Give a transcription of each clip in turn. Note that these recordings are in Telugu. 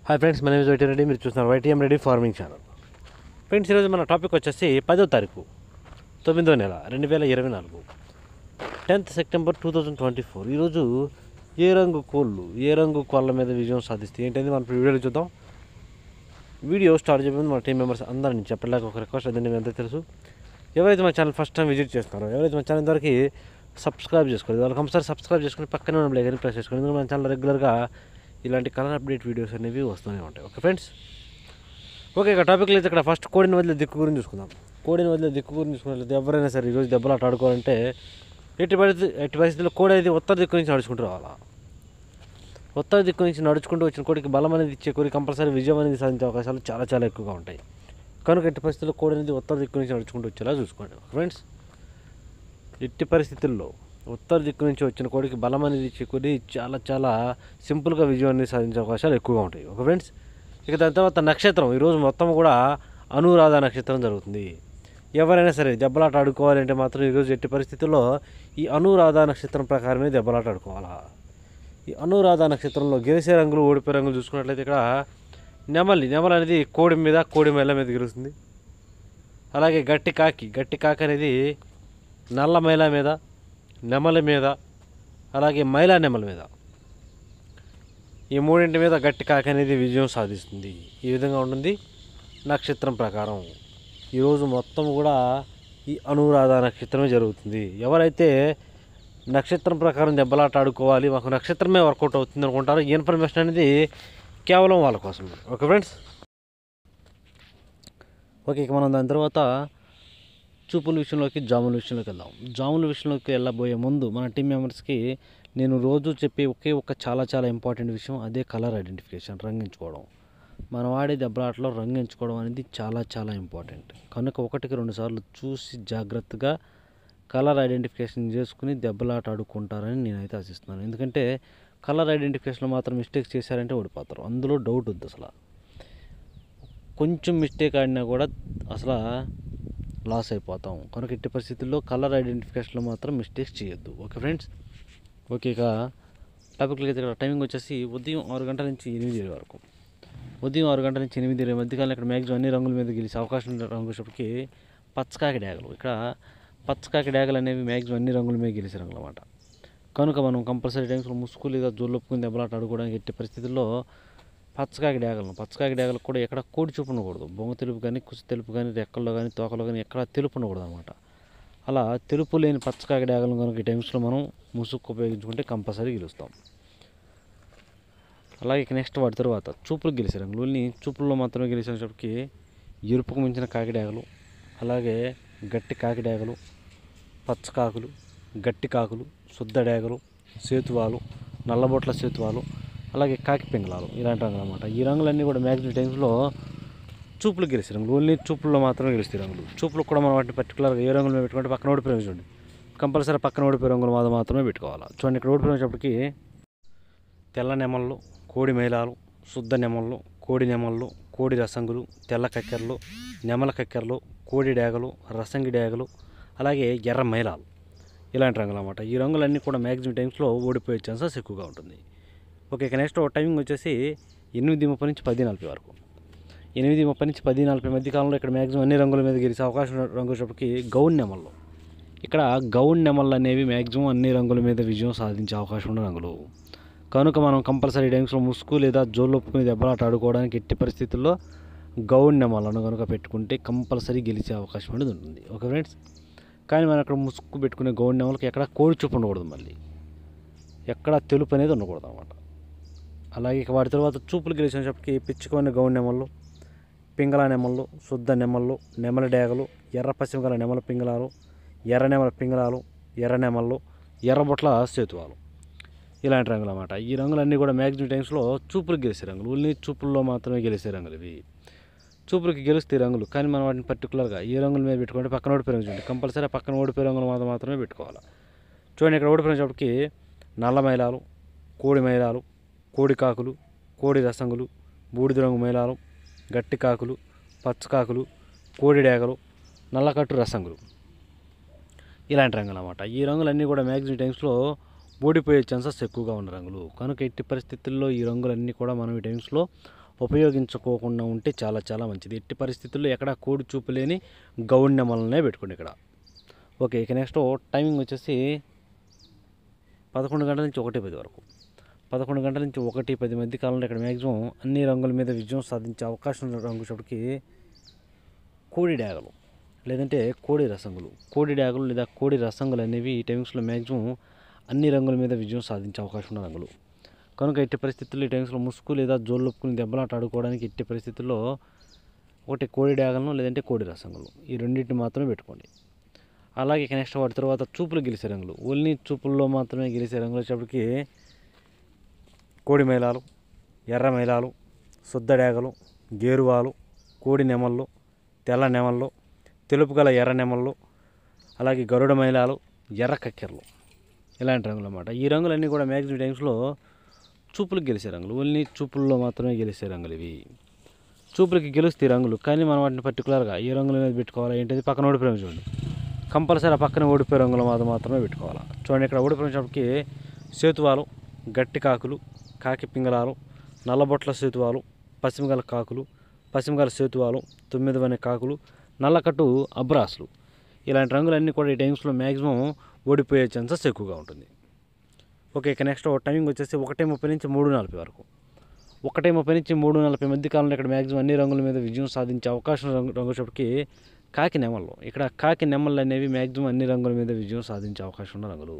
హాయ్ ఫ్రెండ్స్, మన నేమ్ వైటీ రెడ్డి. మీరు చూస్తున్నారు YTM Reddy farming channel. Friends, ఈరోజు మన టాపిక్ వచ్చేసి 10వ తారీఖు 9వ నెల 2024 10th సెప్టెంబర్ 2024. ఈరోజు ఏ రంగు కోళ్ళ మీద విజయం సాధిస్తే ఏంటంటే మన వీడియోలో చూద్దాం. వీడియో స్టార్ట్ చేయడం మన టీం మెంబర్స్ అందరి నుంచి చెప్పలేక ఒక రిక్వెస్ట్ అదండి. మీ అంతా తెలుసు, ఎవరైతే మన ఛానల్ ఫస్ట్ టైం విజిట్ చేస్తున్నారో, ఎవరైతే మన ఛానల్ ఇంతవరకు సబ్స్క్రైబ్ చేసుకోలేదు వాళ్ళకి ఒకసారి సబ్స్క్రైబ్ చేసుకుని పక్కనే ఉన్న బెల్ ఐకాన్ ప్రెస్ చేసుకోండి. ఎందుకంటే మన ఛానల్ రెగ్యులర్గా ఇలాంటి కలర్ అప్డేట్ వీడియోస్ అనేవి వస్తూనే ఉంటాయి. Okay friends, okay. ఇక టాపిక్లో అయితే ఇక్కడ ఫస్ట్ కోడిని వదిలే దిక్కు గురించి చూసుకుందాం. కోడిని వదిలే దిక్కు గురించి చూసుకున్నట్లయితే ఎవరైనా సరే ఈరోజు దెబ్బలాట ఆడుకోవాలంటే ఎట్టి పరిస్థితుల్లో కోడి అయితే ఉత్తర దిక్కు నుంచి నడుచుకుంటూ రావాలా. ఉత్తర దిక్కు నుంచి నడుచుకుంటూ వచ్చిన కోడికి బలం అనేది ఇచ్చే కోడి కంపల్సరీ విజయం అనేది సాధించే అవకాశాలు చాలా చాలా ఎక్కువగా ఉంటాయి. కనుక ఎట్టి పరిస్థితుల్లో కోడి అనేది ఉత్తర దిక్కు నుంచి నడుచుకుంటూ వచ్చేలా చూసుకోండి. ఫ్రెండ్స్, ఎట్టి పరిస్థితుల్లో ఉత్తర దిక్కు నుంచి వచ్చిన కోడికి బలం అనేది ఇచ్చే కోడి చాలా చాలా సింపుల్గా విజయం అనేది సాధించే అవకాశాలు ఎక్కువగా ఉంటాయి. ఓకే ఫ్రెండ్స్, ఇక దాని తర్వాత నక్షత్రం ఈరోజు మొత్తం కూడా అనురాధ నక్షత్రం జరుగుతుంది. ఎవరైనా సరే దెబ్బలాట ఆడుకోవాలంటే మాత్రం ఈరోజు ఎట్టి పరిస్థితుల్లో ఈ అనురాధ నక్షత్రం ప్రకారమే దెబ్బలాట ఆడుకోవాలా. ఈ అనురాధ నక్షత్రంలో గెలిచే రంగులు ఓడిపోయే రంగులు చూసుకున్నట్లయితే ఇక్కడ నెమలి అనేది కోడి మైల మీద గెలుస్తుంది. అలాగే గట్టి కాకి అనేది నల్ల మైల మీద, నెమలి మీద, అలాగే మైలా నెమలి మీద, ఈ మూడింటి మీద గట్టి కాకి అనేది విజయం సాధిస్తుంది. ఈ విధంగా ఉంటుంది నక్షత్రం ప్రకారం. ఈరోజు మొత్తం కూడా ఈ అనురాధ నక్షత్రమే జరుగుతుంది. ఎవరైతే నక్షత్రం ప్రకారం దెబ్బలాట ఆడుకోవాలి, మాకు నక్షత్రమే వర్కౌట్ అవుతుంది అనుకుంటారో ఈ ఇన్ఫర్మేషన్ అనేది కేవలం వాళ్ళ కోసం. Okay friends, okay. ఇక మనం దాని తర్వాత చూపుల విషయంలోకి జాముల విషయంలోకి వెళ్దాం. జాముల విషయంలోకి వెళ్ళబోయే ముందు మన టీం మెంబర్స్కి నేను రోజు చెప్పే ఒక్క చాలా చాలా ఇంపార్టెంట్ విషయం, అదే కలర్ ఐడెంటిఫికేషన్, రంగు ఎంచుకోవడం. మనం ఆడే దెబ్బలాటలో రంగు ఎంచుకోవడం అనేది చాలా చాలా ఇంపార్టెంట్. కనుక 1-2 సార్లు చూసి జాగ్రత్తగా కలర్ ఐడెంటిఫికేషన్ చేసుకుని దెబ్బలాట ఆడుకుంటారని నేనైతే ఆశిస్తున్నాను. ఎందుకంటే కలర్ ఐడెంటిఫికేషన్లో మాత్రం మిస్టేక్స్ చేశారంటే ఓడిపోతారు, అందులో డౌట్ వద్దు. అసలు కొంచెం మిస్టేక్ ఆడినా కూడా అసలు లాస్ అయిపోతాం. కనుక ఎట్టి పరిస్థితుల్లో కలర్ ఐడెంటిఫికేషన్లో మాత్రం మిస్టేక్స్ చేయొద్దు. Okay friends, okay. ఇక టాపిక్లకి అయితే ఇక్కడ టైమింగ్ వచ్చేసి ఉదయం 6 గంటల నుంచి 8 వరకు. ఉదయం 6 గంటల నుంచి 8 మధ్యకాలం ఇక్కడ మ్యాక్సిమం అన్ని రంగుల మీద గెలిచే అవకాశం ఉన్న రంగు వచ్చేప్పటికి పచ్చకాకి డ్యాగలు. ఇక్కడ పచ్చకాకి డ్యాగలు అనేవి మ్యాక్సిమం అన్ని రంగుల మీద గెలిచే రంగులు అన్నమాట. కనుక మనం కంపల్సరీ టైమ్స్లో ముసుగు లేదా జోళ్ళొప్పుకుని దెబ్బలాట ఆడుకోవడానికి ఎట్టి పరిస్థితుల్లో పచ్చకాకి డ్యాగలు కూడా ఎక్కడ కోడి చూపు ఉండకూడదు. బొంగ తెలుపు కానీ, కుసి తెలుపు కానీ, రెక్కల్లో కానీ, తోకలో కానీ ఎక్కడ తెలుపు ఉండకూడదు అనమాట. అలా తెలుపు లేని పచ్చకాకి డ్యాగలను కనుక ఈ టైమ్స్లో మనం ముసుగు ఉపయోగించుకుంటే కంపల్సరీ గెలుస్తాం. అలాగే నెక్స్ట్ వాటి తర్వాత చూపులకు గెలిచే రంగులు, చూపుల్లో మాత్రమే గెలిచేటప్పటికి ఎరుపుకు మించిన కాకి డ్యాగలు, అలాగే గట్టి కాకి డ్యాగలు, పచ్చకాకులు, గట్టి కాకులు, శుద్ధ డ్యాగలు, సేతువాలు, నల్లబొట్ల సేతువాలు, అలాగే కాకి పింగళాలు, ఇలాంటి రంగులు అన్నమాట. ఈ రంగులన్నీ కూడా మ్యాక్సిమం టైమ్స్లో చూపులకు గెలిచే రంగులు, ఓన్లీ చూపుల్లో మాత్రమే గెలుస్తాయి రంగులు. చూపులకు కూడా మనం వాటిని పర్టికులర్గా ఏ రంగులు మీద పెట్టుకుంటే పక్కన ఓడిపోయి చూడండి, కంపల్సరీ పక్కన ఓడిపోయే రంగులు మాత్రమే పెట్టుకోవాలి. చూడండి, ఇక్కడ ఓడిపోయినప్పటికీ తెల్ల నెమళ్ళు, కోడి మైలాలు, శుద్ధ నెమళ్ళు, కోడి నెమళ్ళు, కోడి రసంగులు, తెల్ల కక్కెరలు, నెమల కక్కెరలు, కోడి డ్యాగలు, రసంగి డ్యాగలు, అలాగే ఎర్ర మైలాలు, ఇలాంటి రంగులు అన్నమాట. ఈ రంగులన్నీ కూడా మ్యాక్సిమం టైమ్స్లో ఓడిపోయే ఛాన్సెస్ ఎక్కువగా ఉంటుంది. ఓకే, ఇక నెక్స్ట్ టైమింగ్ వచ్చేసి 8:30 నుంచి 10:40 వరకు. 8:30 నుంచి 10:40 మధ్య కాలంలో ఇక్కడ మ్యాక్సిమం అన్ని రంగుల మీద గెలిచే అవకాశం రంగు వచ్చేప్పటికి గౌన్ నెమళ్ళు. ఇక్కడ గౌన్ నెమళ్ళు అనేవి మ్యాక్సిమం అన్ని రంగుల మీద విజయం సాధించే అవకాశం ఉన్న రంగులు. కనుక మనం కంపల్సరీ టైమ్స్లో ముసుగు లేదా జోళ్ళొప్పుకుని దెబ్బలాట ఆడుకోవడానికి ఎట్టి పరిస్థితుల్లో గౌన్ నెమళ్ళను కనుక పెట్టుకుంటే కంపల్సరీ గెలిచే అవకాశం అనేది ఉంటుంది. ఓకే ఫ్రెండ్స్, కానీ మనం అక్కడ ముసుగు పెట్టుకునే గౌన్ నెమలకి ఎక్కడ కోడి చూపు ఉండకూడదు, మళ్ళీ ఎక్కడ తెలుపు అనేది ఉండకూడదు అన్నమాట. అలాగే ఇక వాటి తర్వాత చూపులు గెలిచినప్పటికీ పిచ్చుకొని గౌన్ నెమళ్ళు, పింగళ నెమళ్ళు, శుద్ధ నెమళ్ళు, నెమల డ్యాగలు, ఎర్ర పశ్చిమ గల నెమల పింగళాలు, ఎర్ర నెమల పింగళాలు, ఎర్ర నెమళ్ళు, ఎర్రబొట్ల సేతువాలు, ఇలాంటి రంగులు అన్నమాట. ఈ రంగులన్నీ కూడా మ్యాక్సిమం టైమ్స్లో చూపులకు గెలిచే రంగులు, ఓన్లీ చూపుల్లో మాత్రమే గెలిచే రంగులు ఇవి. చూపులకి గెలుస్తాయి రంగులు, కానీ మనం వాటిని పర్టికులర్గా ఏ రంగుల మీద పెట్టుకుంటే పక్కన ఓడిపోయే రంగు చూడండి, కంపల్సరీ పక్కన ఓడిపోయే రంగులు మాత్రమే పెట్టుకోవాలి. చూడండి, ఇక్కడ ఓడిపోయినప్పటికీ నల్ల మైలాలు, కోడి మైలాలు, కోడి కాకులు, కోడి రసంగులు, బూడిద రంగు మైలాలు, గట్టి కాకులు, పచ్చకాకులు, కోడి డ్యాగలు, నల్లకట్టు రసంగులు, ఇలాంటి రంగులు అన్నమాట. ఈ రంగులన్నీ కూడా మ్యాక్సిమం టైమ్స్లో ఓడిపోయే ఛాన్సెస్ ఎక్కువగా ఉన్న రంగులు. కనుక ఎట్టి పరిస్థితుల్లో ఈ రంగులన్నీ కూడా మనం ఈ టైమ్స్లో ఉపయోగించుకోకుండా ఉంటే చాలా చాలా మంచిది. ఎట్టి పరిస్థితుల్లో ఎక్కడ కోడి చూపు లేని గౌడు నెమలనే పెట్టుకోండి ఇక్కడ. ఓకే, ఇక నెక్స్ట్ టైమింగ్ వచ్చేసి 11 గంటల నుంచి 1:10 వరకు. 11 గంటల నుంచి 1:10 మధ్య కాలంలో ఇక్కడ మ్యాక్సిమం అన్ని రంగుల మీద విజయం సాధించే అవకాశం ఉన్న రంగు చోటుకి కోడి డాగలు లేదంటే కోడి రసంగులు. కోడి డాగలు లేదా కోడి రసంగులు అనేవి ఈ టైమింగ్స్లో మ్యాక్సిమం అన్ని రంగుల మీద విజయం సాధించే అవకాశం ఉన్న రంగులు. కనుక ఎట్టి పరిస్థితుల్లో ఈ టైమ్స్లో ముసుగు లేదా జోళ్ళొప్పుకుని దెబ్బలాట ఆడుకోవడానికి ఎట్టి పరిస్థితుల్లో ఒకటి కోడి డాగలను లేదంటే కోడి రసంగులు, ఈ రెండింటిని మాత్రమే పెట్టుకోండి. అలాగే నెక్స్ట్ వాటి తర్వాత చూపులు గెలిచే రంగులు, ఓన్లీ చూపుల్లో మాత్రమే గెలిచే రంగులు వచ్చేప్పటికి కోడి మైలాలు, ఎర్ర మైలాలు, శుద్ధ డాగలు, గేరువాలు, కోడి నెమళ్ళు, తెల్ల నెమళ్ళు, తెలుపు గల ఎర్ర నెమళ్ళు, అలాగే గరుడ మైలాలు, ఎర్ర కక్కెరలు, ఇలాంటి రంగులు అన్నమాట. ఈ రంగులన్నీ కూడా మ్యాక్సిమం టైమ్స్లో చూపులకు గెలిచే రంగులు, ఓన్లీ చూపుల్లో మాత్రమే గెలిచే రంగులు ఇవి. చూపులకి గెలుస్తాయి రంగులు, కానీ మనం వాటిని పర్టికులర్గా ఏ రంగుల మీద పెట్టుకోవాలి ఏంటది పక్కన ఓడిపోయాం చూడండి. కంపల్సరీ ఆ పక్కన ఓడిపోయే రంగుల మీద మాత్రమే పెట్టుకోవాలి. చూడండి, ఇక్కడ ఓడిపోయినప్పటికి సేతువాలు, గట్టి కాకులు, కాకి పింగళాలు, నల్లబొట్ల సేతువాలు, పశ్చిమగల కాకులు, పశ్చిమగల సేతువాలు, 9 కాకులు, నల్లకట్టు అబ్రాసులు, ఇలాంటి రంగులన్నీ కూడా ఈ టైమ్స్లో మ్యాక్సిమం ఓడిపోయే ఛాన్సెస్ ఎక్కువగా ఉంటుంది. ఓకే, ఇక నెక్స్ట్ టైమింగ్ వచ్చేసి 1:30 నుంచి 3:40 వరకు. 1:30 నుంచి 3:40 మధ్య కాలంలో ఇక్కడ మ్యాక్సిమం అన్ని రంగుల మీద విజయం సాధించే అవకాశం రంగుచోటికి కాకి నెమళ్ళు. ఇక్కడ కాకి నెమళ్ళు అనేవి మ్యాక్సిమం అన్ని రంగుల మీద విజయం సాధించే అవకాశం ఉన్న రంగులు.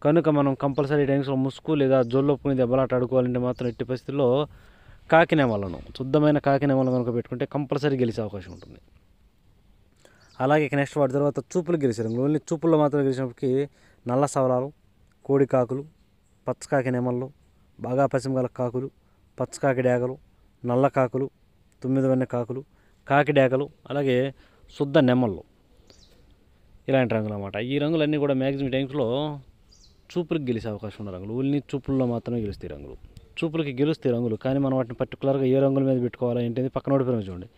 కనుక మనం కంపల్సరీ టైమ్స్లో ముసుగు లేదా జోళ్ళొప్పుకుని దెబ్బలాట ఆడుకోవాలంటే మాత్రం ఎట్టి పరిస్థితుల్లో కాకి నెమళ్ళను, శుద్ధమైన కాకి నెమలను కనుక పెట్టుకుంటే కంపల్సరీ గెలిచే అవకాశం ఉంటుంది. అలాగే ఇక నెక్స్ట్ వాటి తర్వాత చూపులు గెలిచే రంగులు, ఓన్లీ చూపుల్లో మాత్రం గెలిచినప్పటికీ నల్ల సవలాలు, కోడి కాకులు, పచ్చకాకి నెమళ్ళు, బాగా పశ్చిమగల కాకులు, పచ్చకాకి డాగలు, నల్ల కాకులు, 9 కాకులు, కాకి డాగలు, అలాగే శుద్ధ నెమళ్ళు, ఇలాంటి రంగులు అన్నమాట. ఈ రంగులన్నీ కూడా మ్యాక్సిమం టైమ్స్లో చూపులకు గెలిచే అవకాశం ఉన్న రంగులు, ఓన్లీ చూపుల్లో మాత్రమే గెలుస్తాయి రంగులు. చూపులకి గెలుస్తాయి రంగులు, కానీ మనం వాటిని పర్టికులర్గా ఏ రంగుల మీద పెట్టుకోవాలా ఏంటంటే పక్కన ఓడిపోయిన చూడండి.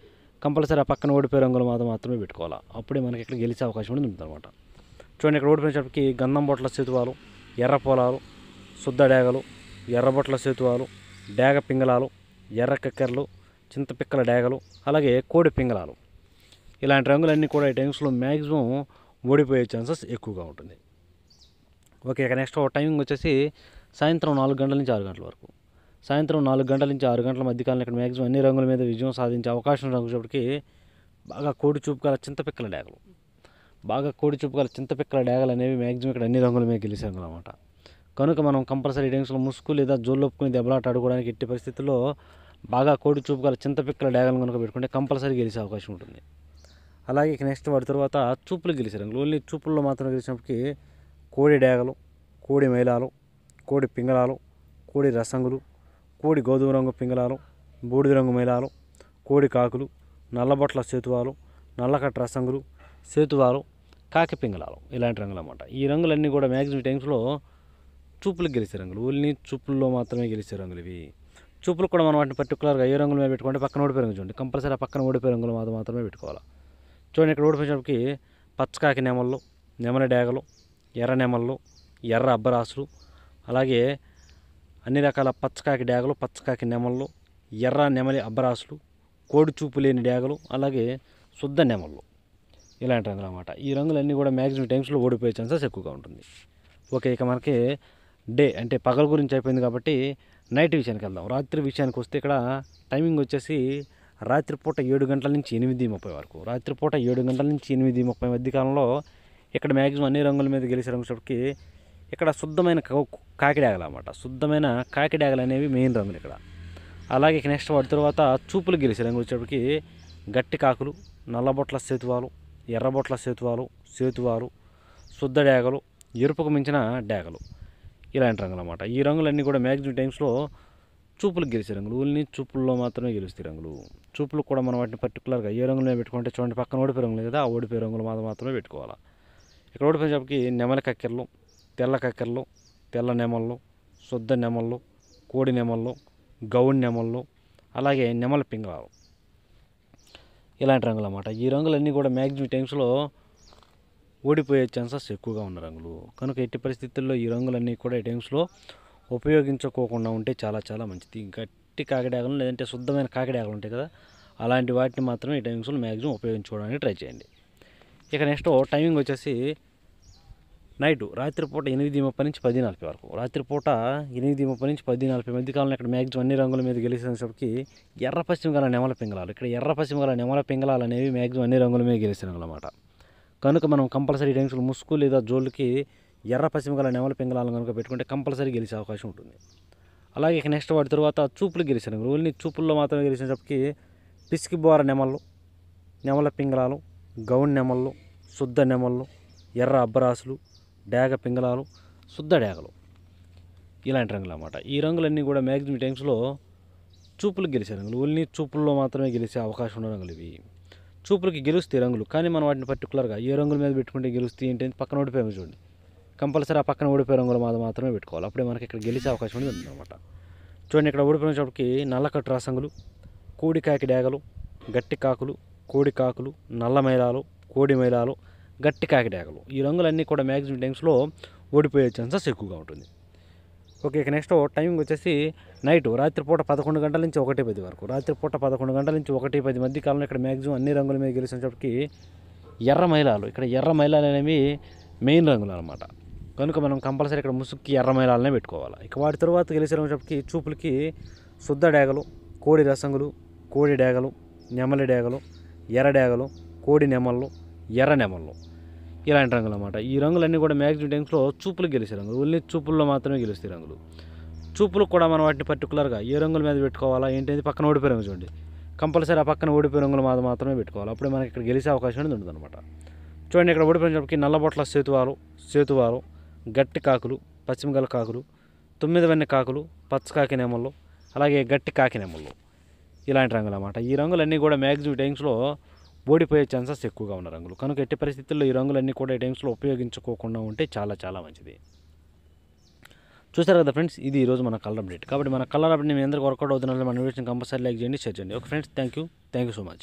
కంపల్సరీ ఆ పక్కన ఓడిపోయే రంగుల మాత్రమే పెట్టుకోవాలా, అప్పుడే మనకి ఇక్కడ గెలిచే అవకాశం ఉంటుంది అనమాట. చూడండి, ఇక్కడ ఓడిపోయినప్పటికీ గంధం బొట్ల సేతువాలు, ఎర్ర పొలాలు, శుద్ధ డాగలు, ఎర్రబొట్ల సేతువాలు, డాగ పింగళాలు, ఎర్ర కక్కెరలు, చింతపిక్కల డాగలు, అలాగే కోడి పింగళాలు, ఇలాంటి రంగులన్నీ కూడా ఈ టైమ్స్లో మ్యాక్సిమం ఓడిపోయే ఛాన్సెస్ ఎక్కువగా ఉంటుంది. ఓకే, ఇక నెక్స్ట్ టైమింగ్ వచ్చేసి సాయంత్రం 4 గంటల నుంచి 6 గంటల వరకు. సాయంత్రం 4 గంటల నుంచి 6 గంటల మధ్యకాలంలో ఇక్కడ మ్యాక్సిమం అన్ని రంగుల మీద విజయం సాధించే అవకాశం రంగుచోటికి బాగా కోడి చూపు గల చింతపిక్కల డాగలు, బాగా కోడి చూపు గల చింతపిక్కల డాగలు అనేవి మ్యాక్సిమం ఇక్కడ అన్ని రంగుల మీద గెలిచే రంగులు అన్నమాట. కనుక మనం కంపల్సరీ టైమ్స్లో ముసుగు లేదా జోళ్ళొప్పుకుని దెబ్బలాట ఆడుకోవడానికి ఎట్టి పరిస్థితుల్లో బాగా కోడి చూపు గల చింతపిక్కల డాగలను కనుక పెట్టుకుంటే కంపల్సరీ గెలిచే అవకాశం ఉంటుంది. అలాగే ఇక నెక్స్ట్ వాటి తర్వాత చూపులు గెలిచే రంగులు, ఓన్లీ చూపుల్లో మాత్రం గెలిచినప్పటికీ కోడి డాగలు, కోడి మైలాలు, కోడి పింగళాలు, కోడి రసంగులు, కోడి గోధుమ రంగు పింగళాలు, బూడిద రంగు మైలాలు, కోడి కాకులు, నల్లబొట్ల సేతువాలు, నల్లకట్ట రసంగులు, సేతువాలు, కాకి పింగళాలు, ఇలాంటి రంగులు అన్నమాట. ఈ రంగులన్నీ కూడా మ్యాక్సిమం టైమ్స్లో చూపులకు గెలిచే రంగులు, ఓన్లీ చూపుల్లో మాత్రమే గెలిచే రంగులు ఇవి. చూపులు కూడా మనం వాటిని పర్టికులర్గా ఏ రంగుల మీద పెట్టుకుంటే పక్కన ఓడిపోయే రంగు చూడండి. కంపల్సరీ ఆ పక్కన ఓడిపోయే రంగులు మాత్రమే పెట్టుకోవాలి. చూడండి, ఇక్కడ ఓడిపోయినప్పటికి పచ్చకాకి నెమళ్ళు, నెమలి డాగలు, ఎర్ర నెమళ్ళు, ఎర్ర అబ్బరాసులు, అలాగే అన్ని రకాల పచ్చకాకి డాగలు, పచ్చకాకి నెమళ్ళు, ఎర్ర నెమలి అబ్బరాసులు, కోడి చూపు లేని డాగలు, అలాగే శుద్ధ నెమళ్ళు, ఇలాంటి రంగులు అన్నమాట. ఈ రంగులన్నీ కూడా మ్యాక్సిమం టైమ్స్లో ఓడిపోయే ఛాన్సెస్ ఎక్కువగా ఉంటుంది. ఓకే, ఇక మనకి డే అంటే పగల గురించి అయిపోయింది కాబట్టి నైట్ విషయానికి వెళ్దాం. రాత్రి విషయానికి వస్తే ఇక్కడ టైమింగ్ వచ్చేసి రాత్రిపూట 7 గంటల నుంచి 8:30 వరకు. రాత్రిపూట 7 గంటల నుంచి 8:30 మధ్య కాలంలో ఇక్కడ మ్యాక్సిమం అన్ని రంగుల మీద గెలిచే రంగులకి ఇక్కడ శుద్ధమైన కాకిడాగలు అన్నమాట. శుద్ధమైన కాకిడాగలు అనేవి మెయిన్ రంగులు ఇక్కడ. అలాగే ఇక నెక్స్ట్ వాటి తర్వాత చూపులు గెలిచే రంగులు వచ్చేప్పటికి గట్టి కాకులు, నల్లబొట్ల సేతువాలు, ఎర్రబొట్ల సేతువాలు, సేతువాలు, శుద్ధ డాగలు, ఎరుపుకు మించిన డాగలు, ఇలాంటి రంగులు అన్నమాట. ఈ రంగులన్నీ కూడా మ్యాక్సిమం టైమ్స్లో చూపులకు గెలిచే రంగులు, ఓన్లీ చూపుల్లో మాత్రమే గెలుస్తాయి రంగులు. చూపులు కూడా మనం వాటిని పర్టికులర్గా ఏ రంగుల మీద పెట్టుకుంటే చూడండి, పక్కన ఓడిపోయే రంగులు కదా, ఆ ఓడిపోయే రంగులు మాత్రమే పెట్టుకోవాలి. ఇక్కడ ఓడిపోయేటప్పటికి నెమలి కక్కెరలు, తెల్ల కక్కెరలు, తెల్ల నెమళ్ళు, శుద్ధ నెమళ్ళు, కోడి నెమళ్ళు, గౌడి నెమళ్ళు, అలాగే నెమలి పింగళాలు, ఇలాంటి రంగులు అన్నమాట. ఈ రంగులన్నీ కూడా మ్యాక్సిమం టైమ్స్లో ఓడిపోయే ఛాన్సెస్ ఎక్కువగా ఉన్న రంగులు. కనుక ఎట్టి పరిస్థితుల్లో ఈ రంగులన్నీ కూడా ఈ టైమ్స్లో ఉపయోగించుకోకుండా ఉంటే చాలా చాలా మంచిది. గట్టి గట్టి కాకిడాగలు లేదంటే శుద్ధమైన కాకిడాగలు ఉంటాయి కదా, అలాంటి వాటిని మాత్రమే ఈ టైమింగ్స్లో మ్యాక్సిమం ఉపయోగించుకోవడానికి ట్రై చేయండి. ఇక నెక్స్ట్ టైమింగ్ వచ్చేసి నైటు రాత్రిపూట 8:30 నుంచి 10:40 వరకు. రాత్రిపూట 8:30 నుంచి 10:40 మధ్య కాలంలో ఇక్కడ మ్యాక్సిమం అన్ని రంగుల మీద గెలిచేసరికి ఎర్ర పశ్చిమ గల నెమల పింగళాలు. ఇక్కడ ఎర్ర పశ్చిమ గల నెమల పింగళాలు అనేవి మ్యాక్సిమం అన్ని రంగుల మీద గెలిచే రంగులు అన్నమాట. కనుక మనం కంపల్సరీ టైమ్స్లో ముసుగు లేదా జోళ్ళకి ఎర్ర పశ్చిమ గల నెమల పింగళాలను కనుక పెట్టుకుంటే కంపల్సరీ గెలిచే అవకాశం ఉంటుంది. అలాగే ఇక నెక్స్ట్ వాటి తర్వాత చూపులు గెలిచే రంగులు. ఓన్లీ చూపుల్లో మాత్రమే గెలిచేటప్పటికి పిసికి బోర నెమళ్ళు, నెమల పింగళాలు, గౌన్ నెమళ్ళు, శుద్ధ నెమళ్ళు, ఎర్ర అబ్బరాసులు, డేగ పింగళాలు, శుద్ధ డేగలు, ఇలాంటి రంగులు అన్నమాట. ఈ రంగులన్నీ కూడా మ్యాక్సిమం టైమ్స్లో చూపులు గెలిచే రంగులు. ఓన్లీ చూపుల్లో మాత్రమే గెలిచే అవకాశం ఉన్న రంగులు ఇవి. చూపులకి గెలుస్తాయి రంగులు, కానీ మనం వాటిని పర్టికులర్గా ఏ రంగుల మీద పెట్టుకుంటే గెలుస్తాయి ఏంటంటే పక్కన ఓడిపోయాము చూడండి, కంపల్సరీ ఆ పక్కన ఓడిపోయే రంగుల మీద మాత్రమే పెట్టుకోవాలి. అప్పుడే మనకి ఇక్కడ గెలిచే అవకాశం అనేది ఉందన్నమాట. చూడండి, ఇక్కడ ఓడిపోయినప్పటికి నల్లకట్టు రాసంగులు, కోడి కాకి డేగలు, గట్టి కాకులు, కోడి కాకులు, నల్ల మైలాలు, కోడి మైలాలు, గట్టి కాకి డేగలు, ఈ రంగులన్నీ కూడా మ్యాక్సిమం టైమ్స్లో ఓడిపోయే ఛాన్సెస్ ఎక్కువగా ఉంటుంది. ఓకే, ఇక నెక్స్ట్ టైమింగ్ వచ్చేసి నైట్ రాత్రిపూట 11 గంటల నుంచి 1:10 వరకు. రాత్రిపూట 11 గంటల నుంచి 1:10 మధ్య కాలంలో ఇక్కడ మ్యాక్సిమం అన్ని రంగుల మీద గెలిచినప్పటికీ ఎర్ర మైలాలు. ఇక్కడ ఎర్ర మైలాలు అనేవి మెయిన్ రంగులు అనమాట. కనుక మనం కంపల్సరీ ఇక్కడ ముసుగుకి ఎర్ర మైలాలనే పెట్టుకోవాలి. ఇక వాటి తర్వాత గెలిచేటప్పటికి చూపులకి శుద్ధ డేగలు, కోడి రసంగులు, కోడి డేగలు, నెమలి డేగలు, ఎర్ర డేగలు, కోడి నెమళ్ళు, ఎర్ర నెమళ్ళు, ఇలాంటి రంగులు అన్నమాట. ఈ రంగులన్నీ కూడా మ్యాక్సిమం టైమ్స్లో చూపులు గెలిచే రంగులు. ఓన్లీ చూపుల్లో మాత్రమే గెలుస్తాయి రంగులు. చూపులు కూడా మనం వాటిని పర్టికులర్గా ఏ రంగుల మీద పెట్టుకోవాలా ఏంటంటే పక్కన ఓడిపోయే రంగు చూడండి, కంపల్సరీ ఆ పక్కన ఓడిపోయే రంగుల మీద మాత్రమే పెట్టుకోవాలి. అప్పుడే మనకి ఇక్కడ గెలిచే అవకాశం అనేది ఉంటుంది అనమాట. చూడండి, ఇక్కడ ఓడిపోయినప్పటికీ నల్లబొట్ల సేతువాలు, గట్టి కాకులు, పశ్చిమగల కాకులు, 9 వెన్న కాకులు, పచ్చకాకి నెమళ్ళు, అలాగే గట్టి కాకి నెమళ్ళు, ఇలాంటి రంగులు అన్నమాట. ఈ రంగులన్నీ కూడా మ్యాక్సిమం టైమ్స్లో ఓడిపోయే ఛాన్సెస్ ఎక్కువగా ఉన్న రంగులు. కనుక ఎట్టి పరిస్థితుల్లో ఈ రంగులన్నీ కూడా ఈ టైమ్స్లో ఉపయోగించుకోకుండా ఉంటే చాలా చాలా మంచిది. చూసారు కదా ఫ్రెండ్స్, ఇది ఈరోజు మన కలర్ అప్డేట్. కాబట్టి మన కలర్ అప్డేట్ మీ అందరికీ వర్కౌట్ అవుతున్నట్లు మన వీడియోని కంపల్సరీ లైక్ చేయండి, షేర్ చేయండి. Okay friends, thank you so much.